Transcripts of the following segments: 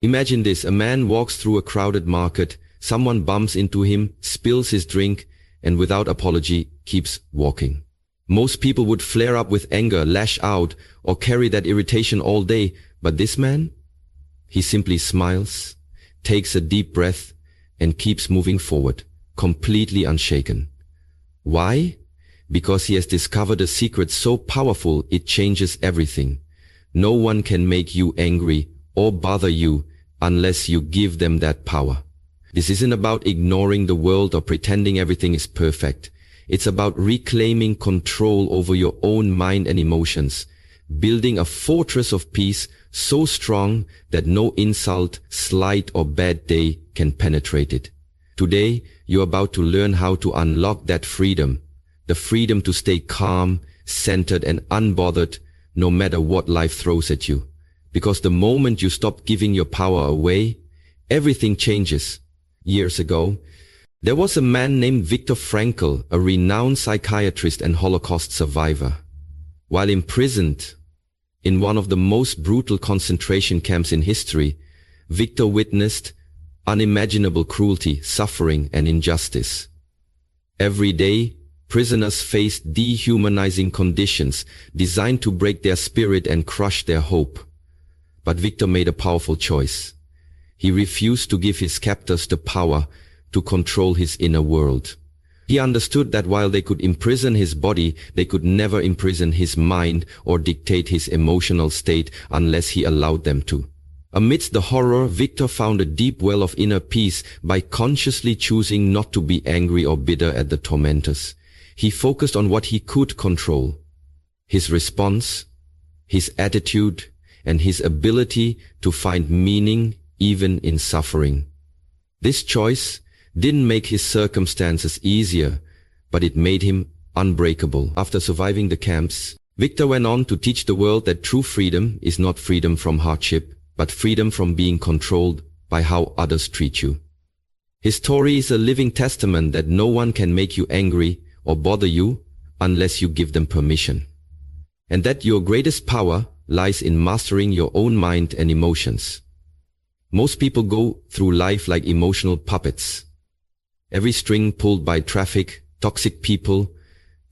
Imagine this, a man walks through a crowded market, someone bumps into him, spills his drink, and without apology keeps walking. Most people would flare up with anger, lash out, or carry that irritation all day, but this man? He simply smiles, takes a deep breath, and keeps moving forward, completely unshaken. Why? Because he has discovered a secret so powerful it changes everything. No one can make you angry or bother you unless you give them that power. This isn't about ignoring the world or pretending everything is perfect. It's about reclaiming control over your own mind and emotions, building a fortress of peace so strong that no insult, slight, or bad day can penetrate it. Today, you're about to learn how to unlock that freedom, the freedom to stay calm, centered, and unbothered no matter what life throws at you. Because the moment you stop giving your power away, everything changes. Years ago, there was a man named Viktor Frankl, a renowned psychiatrist and Holocaust survivor. While imprisoned in one of the most brutal concentration camps in history, Viktor witnessed unimaginable cruelty, suffering, and injustice. Every day, prisoners faced dehumanizing conditions designed to break their spirit and crush their hope. But Viktor made a powerful choice. He refused to give his captors the power to control his inner world. He understood that while they could imprison his body, they could never imprison his mind or dictate his emotional state unless he allowed them to. Amidst the horror, Viktor found a deep well of inner peace by consciously choosing not to be angry or bitter at the tormentors. He focused on what he could control: his response, his attitude, and his ability to find meaning even in suffering. This choice didn't make his circumstances easier, but it made him unbreakable. After surviving the camps, Viktor went on to teach the world that true freedom is not freedom from hardship, but freedom from being controlled by how others treat you. His story is a living testament that no one can make you angry or bother you unless you give them permission. And that your greatest power lies in mastering your own mind and emotions. Most people go through life like emotional puppets. Every string pulled by traffic, toxic people,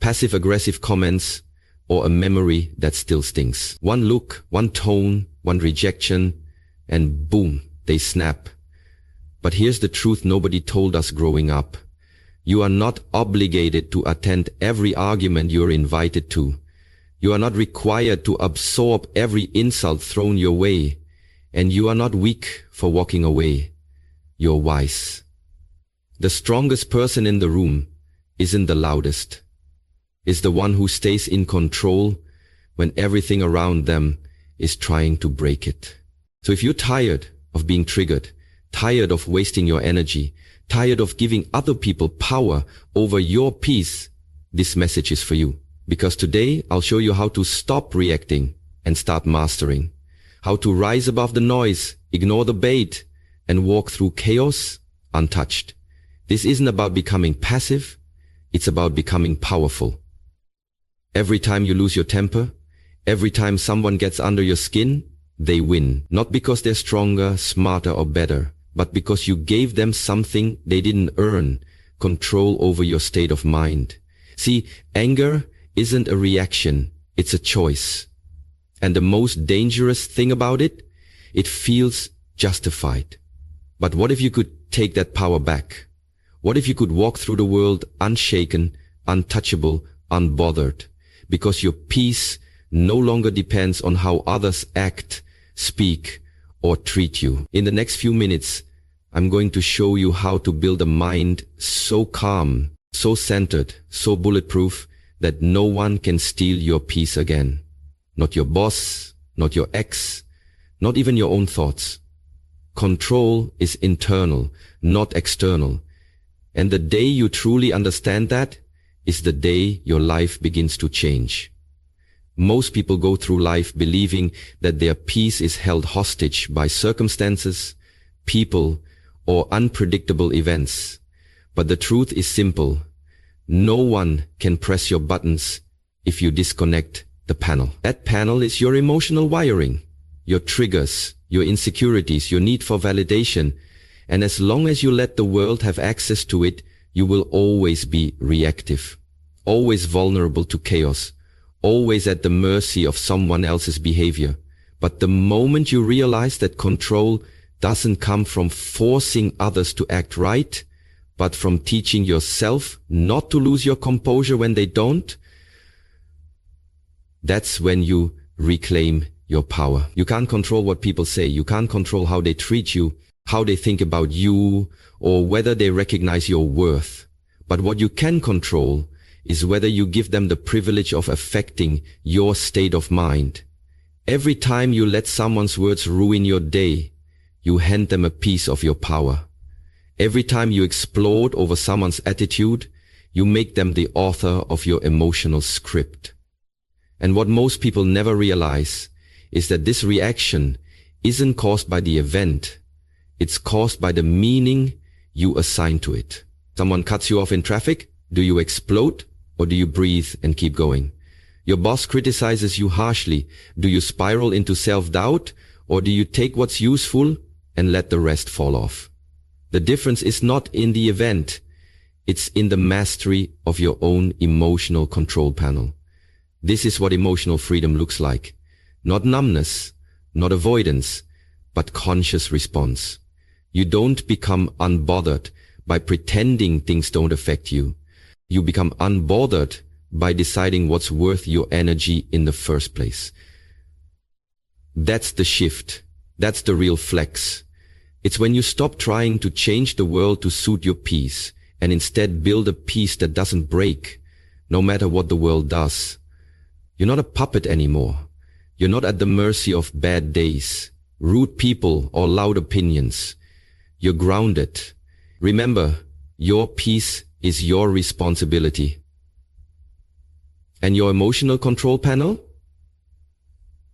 passive-aggressive comments, or a memory that still stings. One look, one tone, one rejection, and boom, they snap. But here's the truth nobody told us growing up. You are not obligated to attend every argument you're invited to. You are not required to absorb every insult thrown your way. And you are not weak for walking away. You're wise. The strongest person in the room isn't the loudest. It's the one who stays in control when everything around them is trying to break it. So if you're tired of being triggered, tired of wasting your energy, tired of giving other people power over your peace, this message is for you. Because today I'll show you how to stop reacting and start mastering. How to rise above the noise, ignore the bait, and walk through chaos untouched. This isn't about becoming passive, it's about becoming powerful. Every time you lose your temper, every time someone gets under your skin, they win. Not because they're stronger, smarter, or better, but because you gave them something they didn't earn: control over your state of mind. See, anger isn't a reaction, it's a choice. And the most dangerous thing about it, it feels justified. But what if you could take that power back? What if you could walk through the world unshaken, untouchable, unbothered? Because your peace no longer depends on how others act, speak, or treat you. In the next few minutes, I'm going to show you how to build a mind so calm, so centered, so bulletproof that no one can steal your peace again. Not your boss, not your ex, not even your own thoughts. Control is internal, not external. And the day you truly understand that is the day your life begins to change. Most people go through life believing that their peace is held hostage by circumstances, people, or unpredictable events. But the truth is simple. No one can press your buttons if you disconnect the panel. That panel is your emotional wiring. your triggers, your insecurities, your need for validation. And as long as you let the world have access to it, you will always be reactive, always vulnerable to chaos, always at the mercy of someone else's behavior. But the moment you realize that control doesn't come from forcing others to act right, but from teaching yourself not to lose your composure when they don't, that's when you reclaim your power. You can't control what people say. You can't control how they treat you, how they think about you, or whether they recognize your worth. But what you can control is whether you give them the privilege of affecting your state of mind. Every time you let someone's words ruin your day, you hand them a piece of your power. Every time you explode over someone's attitude, you make them the author of your emotional script. And what most people never realize is that this reaction isn't caused by the event. It's caused by the meaning you assign to it. Someone cuts you off in traffic. Do you explode or do you breathe and keep going? Your boss criticizes you harshly. Do you spiral into self-doubt or do you take what's useful and let the rest fall off? The difference is not in the event. It's in the mastery of your own emotional control panel. This is what emotional freedom looks like. Not numbness, not avoidance, but conscious response. You don't become unbothered by pretending things don't affect you. You become unbothered by deciding what's worth your energy in the first place. That's the shift. That's the real flex. It's when you stop trying to change the world to suit your peace and instead build a peace that doesn't break, no matter what the world does. You're not a puppet anymore. You're not at the mercy of bad days, rude people, or loud opinions. You're grounded. Remember, your peace is your responsibility. And your emotional control panel?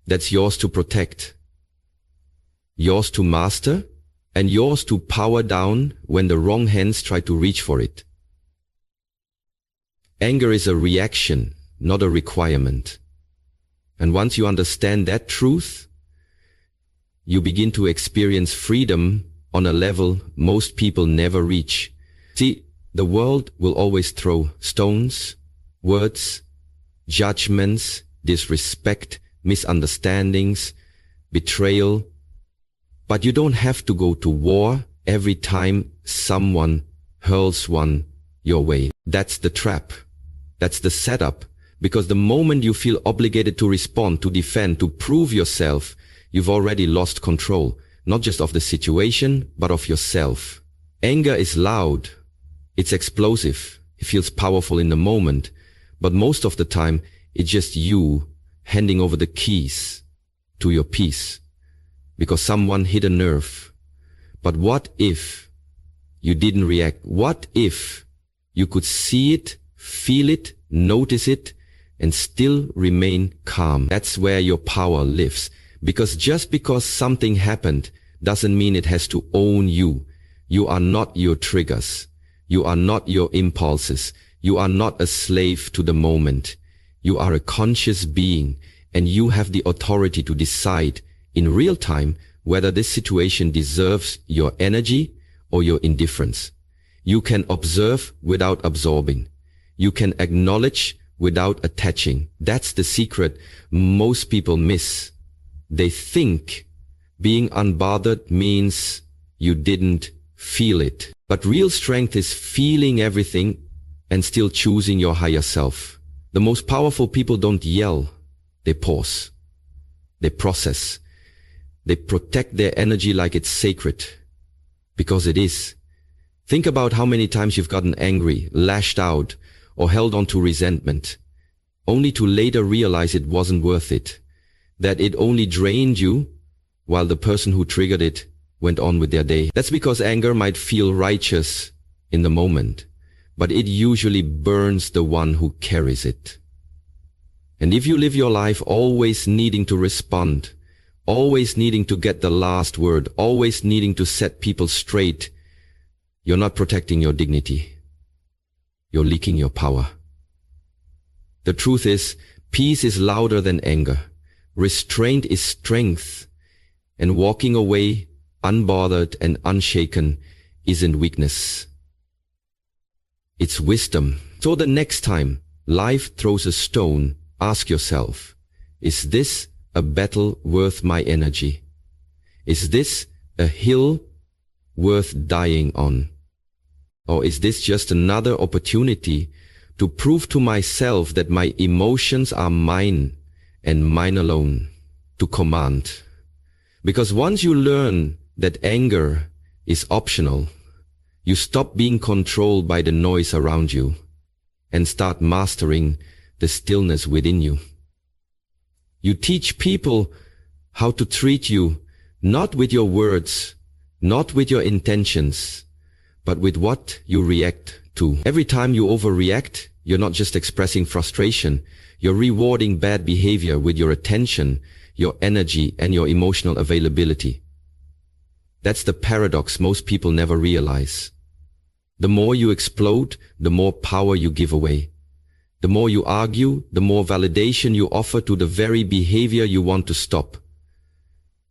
That's yours to protect, yours to master, and yours to power down when the wrong hands try to reach for it. Anger is a reaction, not a requirement. And once you understand that truth, you begin to experience freedom on a level most people never reach. See, the world will always throw stones, words, judgments, disrespect, misunderstandings, betrayal. But you don't have to go to war every time someone hurls one your way. That's the trap. That's the setup. Because the moment you feel obligated to respond, to defend, to prove yourself, you've already lost control, not just of the situation, but of yourself. Anger is loud. It's explosive. It feels powerful in the moment. But most of the time, it's just you handing over the keys to your peace because someone hit a nerve. But what if you didn't react? What if you could see it, feel it, notice it, and still remain calm? That's where your power lives. Because just because something happened doesn't mean it has to own you. You are not your triggers. You are not your impulses. You are not a slave to the moment. You are a conscious being, and you have the authority to decide in real time whether this situation deserves your energy or your indifference. You can observe without absorbing. You can acknowledge without attaching. That's the secret most people miss. They think being unbothered means you didn't feel it. But real strength is feeling everything and still choosing your higher self. The most powerful people don't yell. They pause. They process. They protect their energy like it's sacred. Because it is. Think about how many times you've gotten angry, lashed out, or held on to resentment, only to later realize it wasn't worth it, that it only drained you while the person who triggered it went on with their day. That's because anger might feel righteous in the moment, but it usually burns the one who carries it. And if you live your life always needing to respond, always needing to get the last word, always needing to set people straight, you're not protecting your dignity. You're leaking your power. The truth is, peace is louder than anger. Restraint is strength. And walking away, unbothered and unshaken, isn't weakness. It's wisdom. So the next time life throws a stone, ask yourself, is this a battle worth my energy? Is this a hill worth dying on? Or is this just another opportunity to prove to myself that my emotions are mine and mine alone to command? Because once you learn that anger is optional, you stop being controlled by the noise around you and start mastering the stillness within you. You teach people how to treat you, not with your words, not with your intentions, but with what you react to. Every time you overreact, you're not just expressing frustration, you're rewarding bad behavior with your attention, your energy, and your emotional availability. That's the paradox most people never realize. The more you explode, the more power you give away. The more you argue, the more validation you offer to the very behavior you want to stop.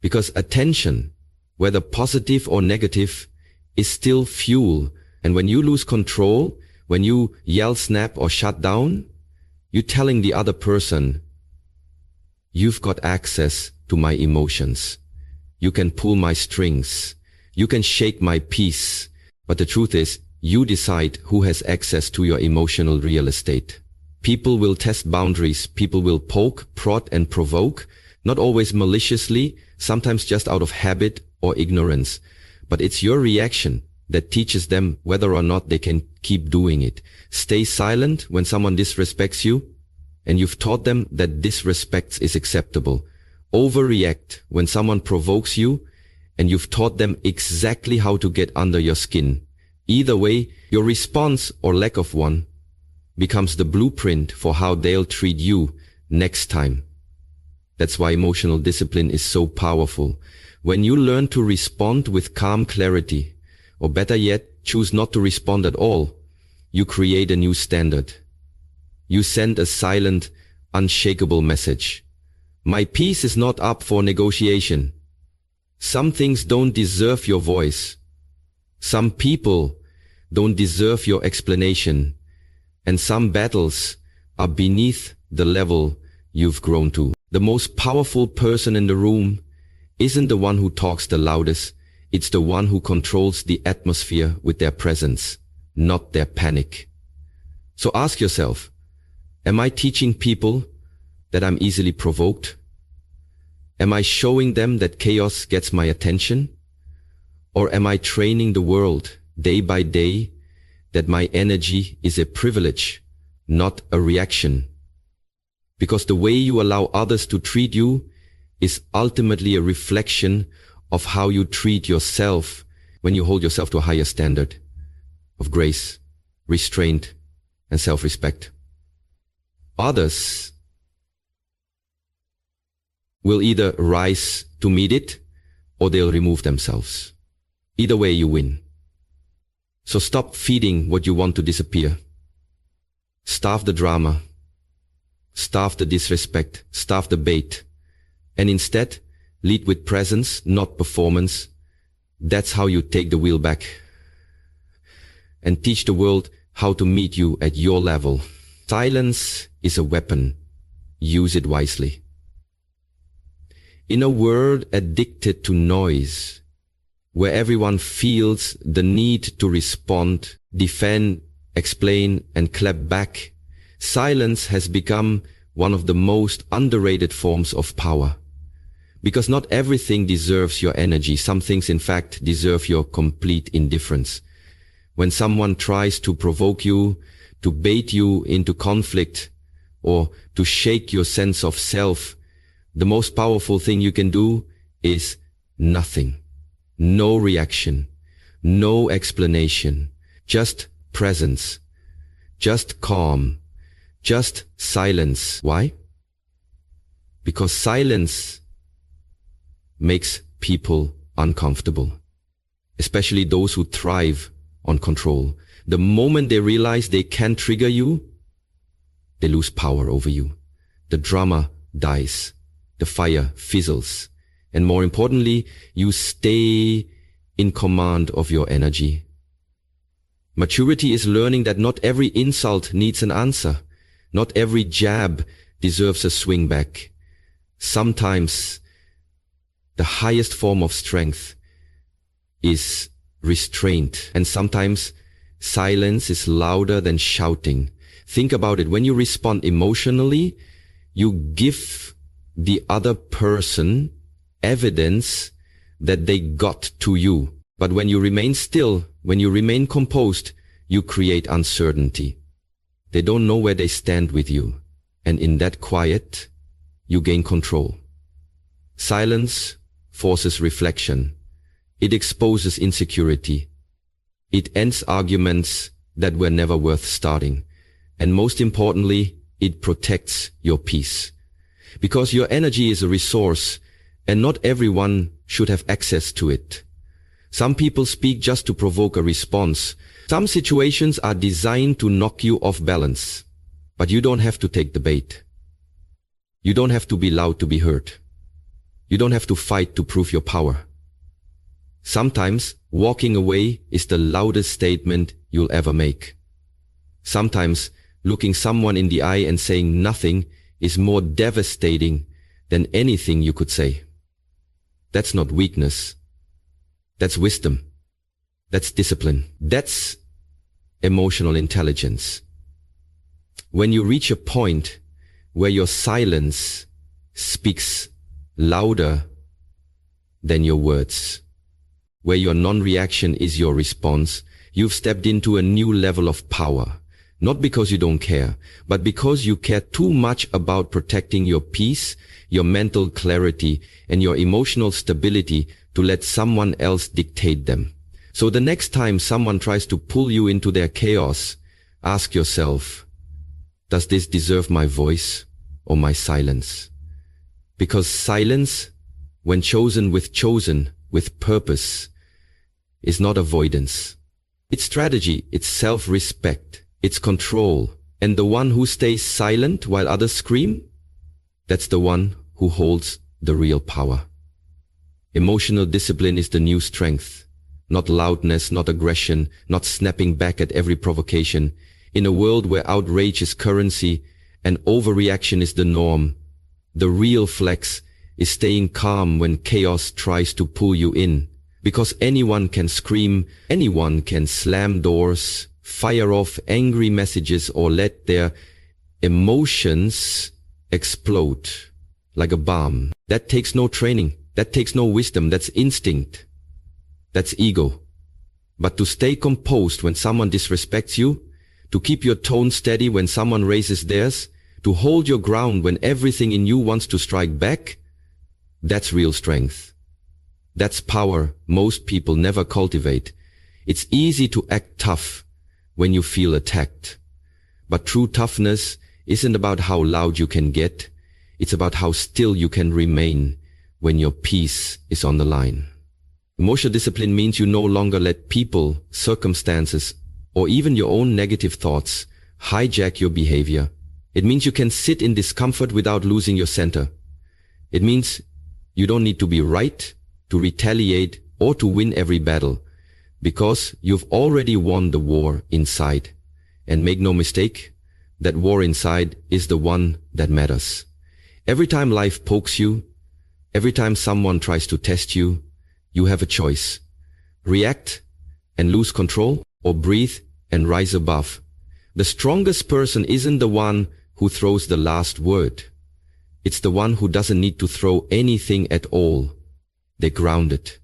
Because attention, whether positive or negative, is still fuel. And when you lose control, when you yell, snap, or shut down, you're telling the other person, you've got access to my emotions. You can pull my strings. You can shake my peace. But the truth is, you decide who has access to your emotional real estate. People will test boundaries. People will poke, prod, and provoke, not always maliciously, sometimes just out of habit or ignorance. But it's your reaction that teaches them whether or not they can keep doing it. Stay silent when someone disrespects you, and you've taught them that disrespect is acceptable. Overreact when someone provokes you, and you've taught them exactly how to get under your skin. Either way, your response or lack of one becomes the blueprint for how they'll treat you next time. That's why emotional discipline is so powerful. When you learn to respond with calm clarity, or better yet, choose not to respond at all, you create a new standard. You send a silent, unshakable message. My peace is not up for negotiation. Some things don't deserve your voice. Some people don't deserve your explanation. And some battles are beneath the level you've grown to. The most powerful person in the room isn't the one who talks the loudest. It's the one who controls the atmosphere with their presence, not their panic. So ask yourself, am I teaching people that I'm easily provoked? Am I showing them that chaos gets my attention? Or am I training the world day by day that my energy is a privilege, not a reaction? Because the way you allow others to treat you is ultimately a reflection of how you treat yourself when you hold yourself to a higher standard of grace, restraint, and self-respect. Others will either rise to meet it or they'll remove themselves. Either way, you win. So stop feeding what you want to disappear. Starve the drama. Starve the disrespect. Starve the bait. And instead, lead with presence, not performance. That's how you take the wheel back. And teach the world how to meet you at your level. Silence is a weapon. Use it wisely. In a world addicted to noise, where everyone feels the need to respond, defend, explain, and clap back, silence has become one of the most underrated forms of power. Because not everything deserves your energy. Some things, in fact, deserve your complete indifference. When someone tries to provoke you, to bait you into conflict, or to shake your sense of self, the most powerful thing you can do is nothing. No reaction, no explanation, just presence, just calm, just silence. Why? Because silence makes people uncomfortable, especially those who thrive on control. The moment they realize they can't trigger you, they lose power over you. The drama dies. The fire fizzles. And more importantly, you stay in command of your energy. Maturity is learning that not every insult needs an answer. Not every jab deserves a swing back. Sometimes the highest form of strength is restraint, and sometimes silence is louder than shouting. Think about it. When you respond emotionally, you give the other person evidence that they got to you. But when you remain still, when you remain composed, you create uncertainty. They don't know where they stand with you. And in that quiet, you gain control. Silence forces reflection. It exposes insecurity. It ends arguments that were never worth starting. And most importantly, it protects your peace. Because your energy is a resource, and not everyone should have access to it. Some people speak just to provoke a response. Some situations are designed to knock you off balance. But you don't have to take the bait. You don't have to be loud to be heard. You don't have to fight to prove your power. Sometimes walking away is the loudest statement you'll ever make. Sometimes looking someone in the eye and saying nothing is more devastating than anything you could say. That's not weakness. That's wisdom. That's discipline. That's emotional intelligence. When you reach a point where your silence speaks louder than your words, where your non-reaction is your response, you've stepped into a new level of power. Not because you don't care, but because you care too much about protecting your peace, your mental clarity, and your emotional stability to let someone else dictate them. So the next time someone tries to pull you into their chaos, ask yourself, does this deserve my voice or my silence? Because silence, when chosen with purpose, is not avoidance. It's strategy, it's self-respect, it's control. And the one who stays silent while others scream, that's the one who holds the real power. Emotional discipline is the new strength. Not loudness, not aggression, not snapping back at every provocation. In a world where outrage is currency and overreaction is the norm, the real flex is staying calm when chaos tries to pull you in. Because anyone can scream, anyone can slam doors, fire off angry messages, or let their emotions explode like a bomb. That takes no training. That takes no wisdom. That's instinct. That's ego. But to stay composed when someone disrespects you, to keep your tone steady when someone raises theirs, to hold your ground when everything in you wants to strike back, that's real strength. That's power most people never cultivate. It's easy to act tough when you feel attacked. But true toughness isn't about how loud you can get. It's about how still you can remain when your peace is on the line. Emotional discipline means you no longer let people, circumstances, or even your own negative thoughts hijack your behavior. It means you can sit in discomfort without losing your center. It means you don't need to be right, to retaliate, or to win every battle, because you've already won the war inside. And make no mistake, that war inside is the one that matters. Every time life pokes you, every time someone tries to test you, you have a choice. React and lose control, or breathe and rise above. The strongest person isn't the one who throws the last word. It's the one who doesn't need to throw anything at all. They're grounded,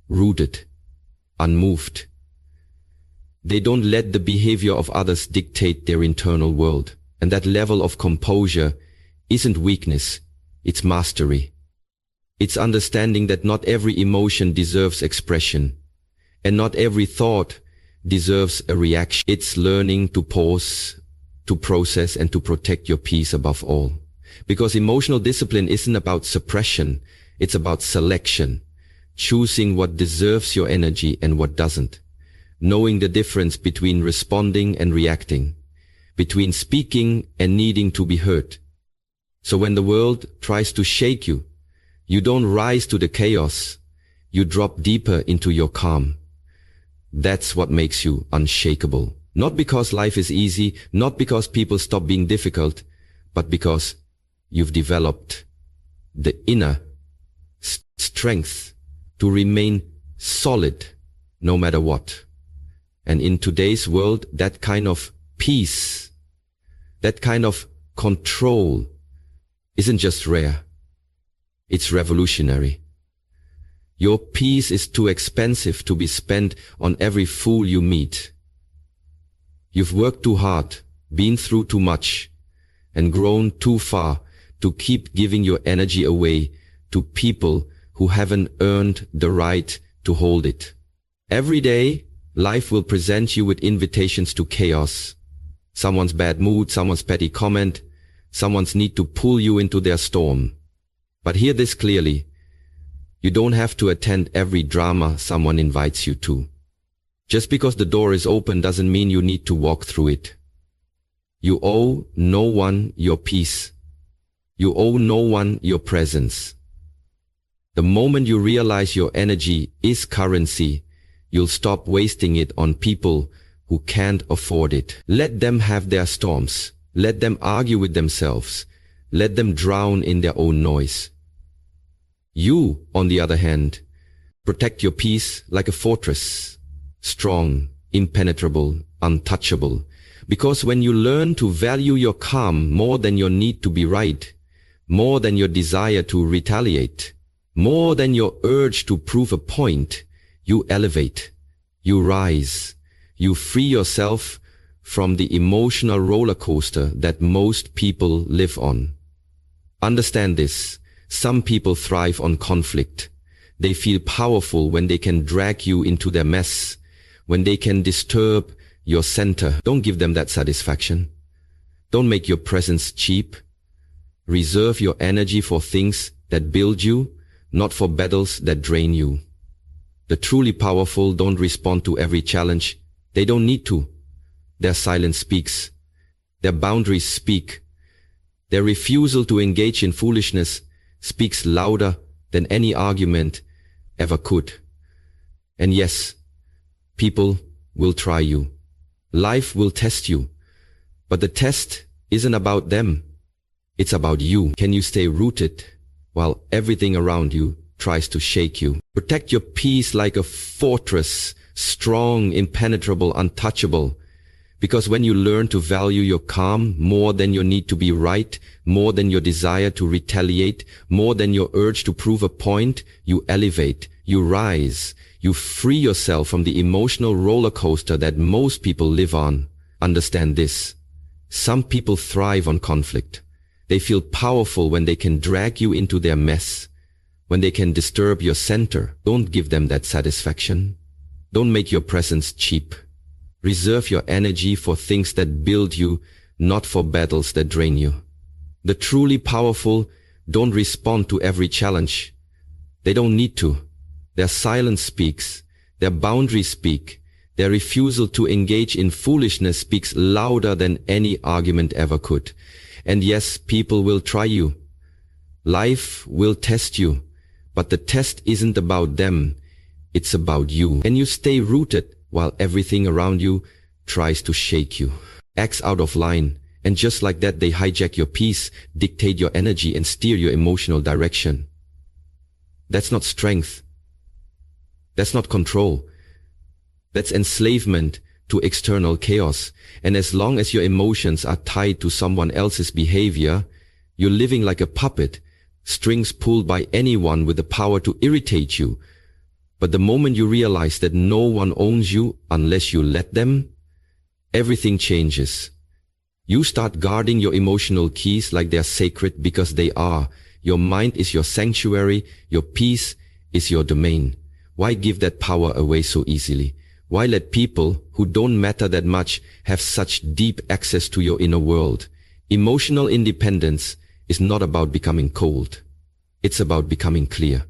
rooted, unmoved. They don't let the behavior of others dictate their internal world. And that level of composure isn't weakness, it's mastery. It's understanding that not every emotion deserves expression, and not every thought deserves a reaction. It's learning to pause, to process, and to protect your peace above all. Because emotional discipline isn't about suppression, it's about selection, choosing what deserves your energy and what doesn't, knowing the difference between responding and reacting, between speaking and needing to be heard. So when the world tries to shake you, You don't rise to the chaos. You drop deeper into your calm. That's what makes you unshakable. Not because life is easy, not because people stop being difficult, but because you've developed the inner strength to remain solid no matter what. And in today's world, that kind of peace, that kind of control isn't just rare. It's revolutionary. Your peace is too expensive to be spent on every fool you meet. You've worked too hard, been through too much, and grown too far to keep giving your energy away to people who haven't earned the right to hold it. Every day, life will present you with invitations to chaos. Someone's bad mood, someone's petty comment, someone's need to pull you into their storm. But hear this clearly. You don't have to attend every drama someone invites you to. Just because the door is open doesn't mean you need to walk through it. You owe no one your peace. You owe no one your presence. The moment you realize your energy is currency, you'll stop wasting it on people who can't afford it. Let them have their storms. Let them argue with themselves. Let them drown in their own noise. You, on the other hand, protect your peace like a fortress, strong, impenetrable, untouchable. Because when you learn to value your calm more than your need to be right, more than your desire to retaliate, more than your urge to prove a point, you elevate, you rise, you free yourself from the emotional roller coaster that most people live on. Understand this. Some people thrive on conflict. They feel powerful when they can drag you into their mess, when they can disturb your center. Don't give them that satisfaction. Don't make your presence cheap. Reserve your energy for things that build you, not for battles that drain you. The truly powerful don't respond to every challenge. They don't need to. Their silence speaks. Their boundaries speak. Their refusal to engage in foolishness speaks louder than any argument ever could. And yes, people will try you. Life will test you. But the test isn't about them. It's about you. Can you stay rooted while everything around you tries to shake you? Protect your peace like a fortress, strong, impenetrable, untouchable. Because when you learn to value your calm more than your need to be right, more than your desire to retaliate, more than your urge to prove a point, you elevate, you rise, you free yourself from the emotional roller coaster that most people live on. Understand this. Some people thrive on conflict. They feel powerful when they can drag you into their mess, when they can disturb your center. Don't give them that satisfaction. Don't make your presence cheap. Reserve your energy for things that build you, not for battles that drain you. The truly powerful don't respond to every challenge. They don't need to. Their silence speaks. Their boundaries speak. Their refusal to engage in foolishness speaks louder than any argument ever could. And yes, people will try you. Life will test you. But the test isn't about them. It's about you. Can you stay rooted while everything around you tries to shake you? Acts out of line, and just like that they hijack your peace, dictate your energy, and steer your emotional direction. That's not strength. That's not control. That's enslavement to external chaos. And as long as your emotions are tied to someone else's behavior, you're living like a puppet, strings pulled by anyone with the power to irritate you. But the moment you realize that no one owns you unless you let them, everything changes. You start guarding your emotional keys like they're sacred, because they are. Your mind is your sanctuary. Your peace is your domain. Why give that power away so easily? Why let people who don't matter that much have such deep access to your inner world? Emotional independence is not about becoming cold. It's about becoming clear.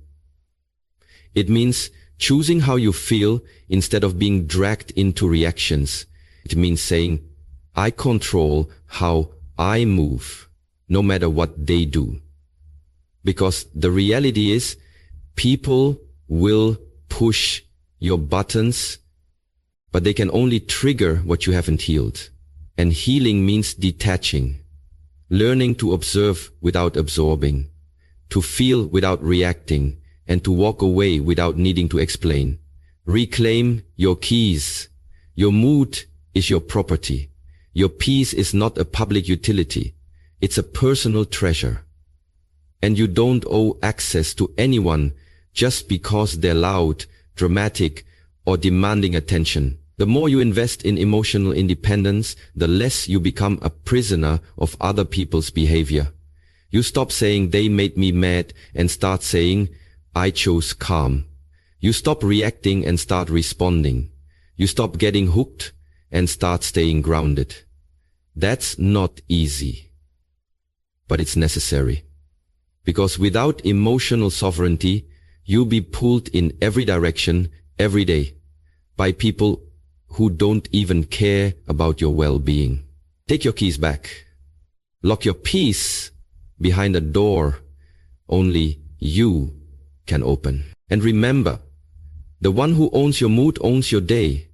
It means choosing how you feel instead of being dragged into reactions. It means saying, I control how I move, no matter what they do. Because the reality is, people will push your buttons, but they can only trigger what you haven't healed. And healing means detaching, learning to observe without absorbing, to feel without reacting, and to walk away without needing to explain. Reclaim your keys. Your mood is your property. Your peace is not a public utility. It's a personal treasure. And you don't owe access to anyone just because they're loud, dramatic, or demanding attention. The more you invest in emotional independence, the less you become a prisoner of other people's behavior. You stop saying they made me mad and start saying, I chose calm. You stop reacting and start responding. You stop getting hooked and start staying grounded. That's not easy, but it's necessary. Because without emotional sovereignty, you'll be pulled in every direction, every day, by people who don't even care about your well-being. Take your keys back. Lock your peace behind a door only you can open. And remember, the one who owns your mood owns your day.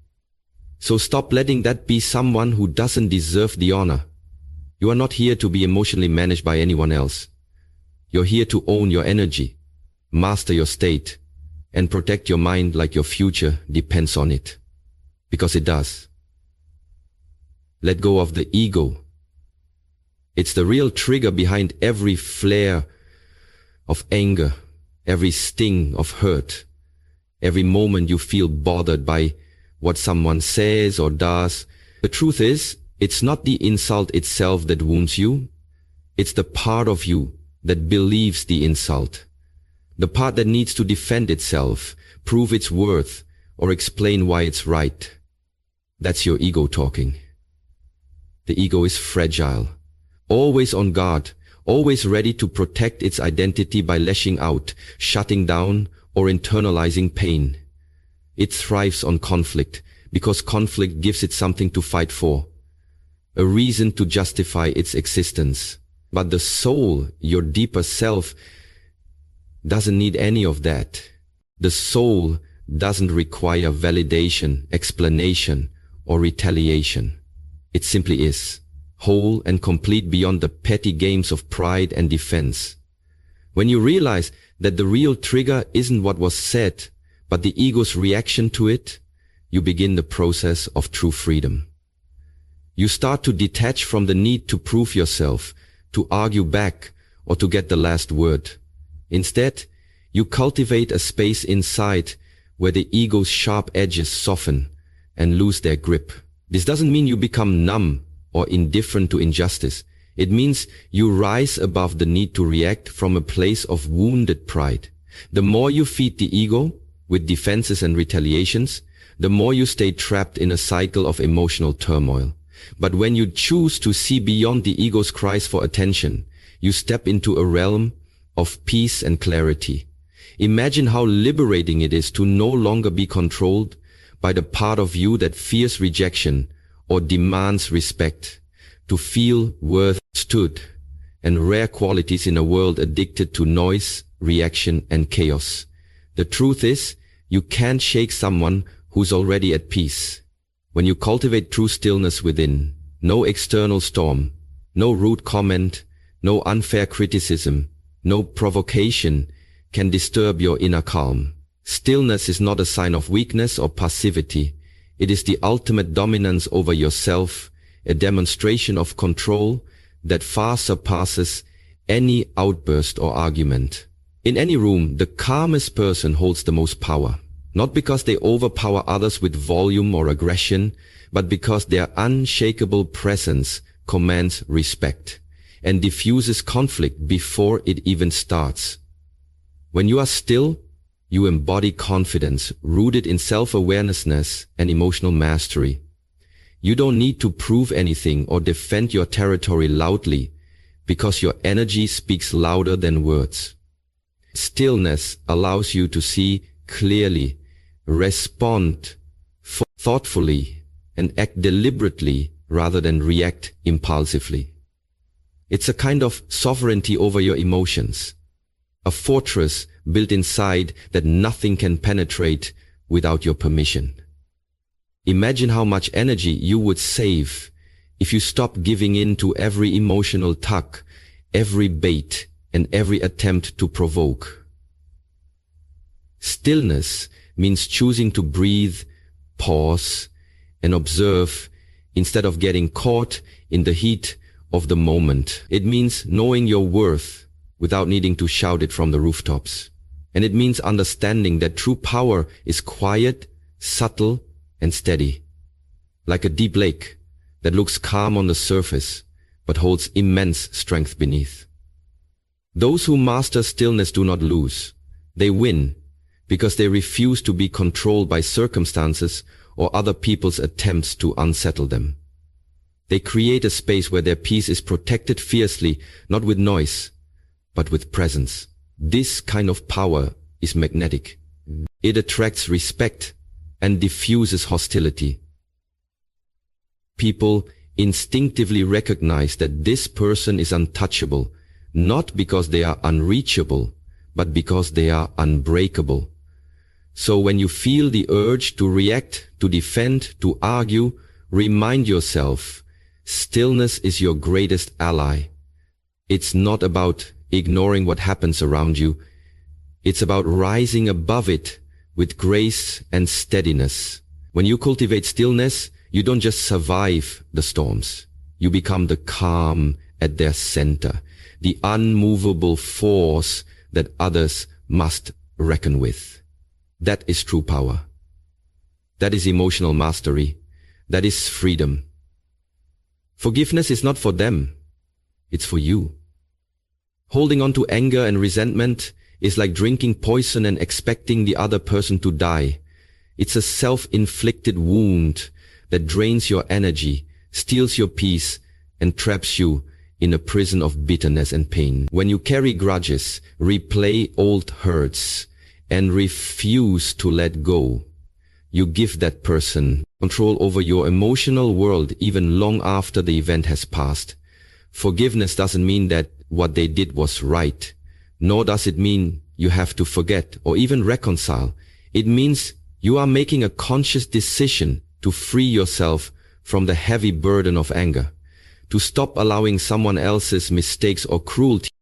So stop letting that be someone who doesn't deserve the honor. You are not here to be emotionally managed by anyone else. You're here to own your energy, master your state, and protect your mind like your future depends on it. Because it does. Let go of the ego. It's the real trigger behind every flare of anger, every sting of hurt, every moment you feel bothered by what someone says or does. The truth is, it's not the insult itself that wounds you. It's the part of you that believes the insult. The part that needs to defend itself, prove its worth, or explain why it's right. That's your ego talking. The ego is fragile, always on guard, always ready to protect its identity by lashing out, shutting down, or internalizing pain. It thrives on conflict, because conflict gives it something to fight for, a reason to justify its existence. But the soul, your deeper self, doesn't need any of that. The soul doesn't require validation, explanation, or retaliation. It simply is, whole and complete beyond the petty games of pride and defense. When you realize that the real trigger isn't what was said, but the ego's reaction to it, you begin the process of true freedom. You start to detach from the need to prove yourself, to argue back, or to get the last word. Instead, you cultivate a space inside where the ego's sharp edges soften and lose their grip. This doesn't mean you become numb or indifferent to injustice. It means you rise above the need to react from a place of wounded pride. The more you feed the ego with defenses and retaliations, the more you stay trapped in a cycle of emotional turmoil. But when you choose to see beyond the ego's cries for attention, you step into a realm of peace and clarity. Imagine how liberating it is to no longer be controlled by the part of you that fears rejection or demands respect, to feel worth stood and rare qualities in a world addicted to noise, reaction, and chaos. The truth is, you can't shake someone who's already at peace. When you cultivate true stillness within, no external storm, no rude comment, no unfair criticism, no provocation can disturb your inner calm. Stillness is not a sign of weakness or passivity. It is the ultimate dominance over yourself, a demonstration of control that far surpasses any outburst or argument. In any room, the calmest person holds the most power. Not because they overpower others with volume or aggression, but because their unshakable presence commands respect and diffuses conflict before it even starts. When you are still, you embody confidence rooted in self-awareness and emotional mastery. You don't need to prove anything or defend your territory loudly because your energy speaks louder than words. Stillness allows you to see clearly, respond thoughtfully, and act deliberately rather than react impulsively. It's a kind of sovereignty over your emotions. a fortress built inside that nothing can penetrate without your permission. Imagine how much energy you would save if you stopped giving in to every emotional tug, every bait, and every attempt to provoke. Stillness means choosing to breathe, pause, and observe instead of getting caught in the heat of the moment. It means knowing your worth without needing to shout it from the rooftops. And it means understanding that true power is quiet, subtle, and steady. Like a deep lake that looks calm on the surface, but holds immense strength beneath. Those who master stillness do not lose. They win because they refuse to be controlled by circumstances or other people's attempts to unsettle them. They create a space where their peace is protected fiercely, not with noise, but with presence. This kind of power is magnetic. It attracts respect and diffuses hostility. People instinctively recognize that this person is untouchable, not because they are unreachable, but because they are unbreakable. So when you feel the urge to react, to defend, to argue, remind yourself, stillness is your greatest ally. It's not about ignoring what happens around you. It's about rising above it with grace and steadiness. When you cultivate stillness, you don't just survive the storms. You become the calm at their center, the unmovable force that others must reckon with. That is true power. That is emotional mastery. That is freedom. Forgiveness is not for them. It's for you. Holding on to anger and resentment is like drinking poison and expecting the other person to die. It's a self-inflicted wound that drains your energy, steals your peace, and traps you in a prison of bitterness and pain. When you carry grudges, replay old hurts, and refuse to let go, you give that person control over your emotional world even long after the event has passed. Forgiveness doesn't mean that what they did was right, nor does it mean you have to forget or even reconcile. It means you are making a conscious decision to free yourself from the heavy burden of anger, to stop allowing someone else's mistakes or cruelty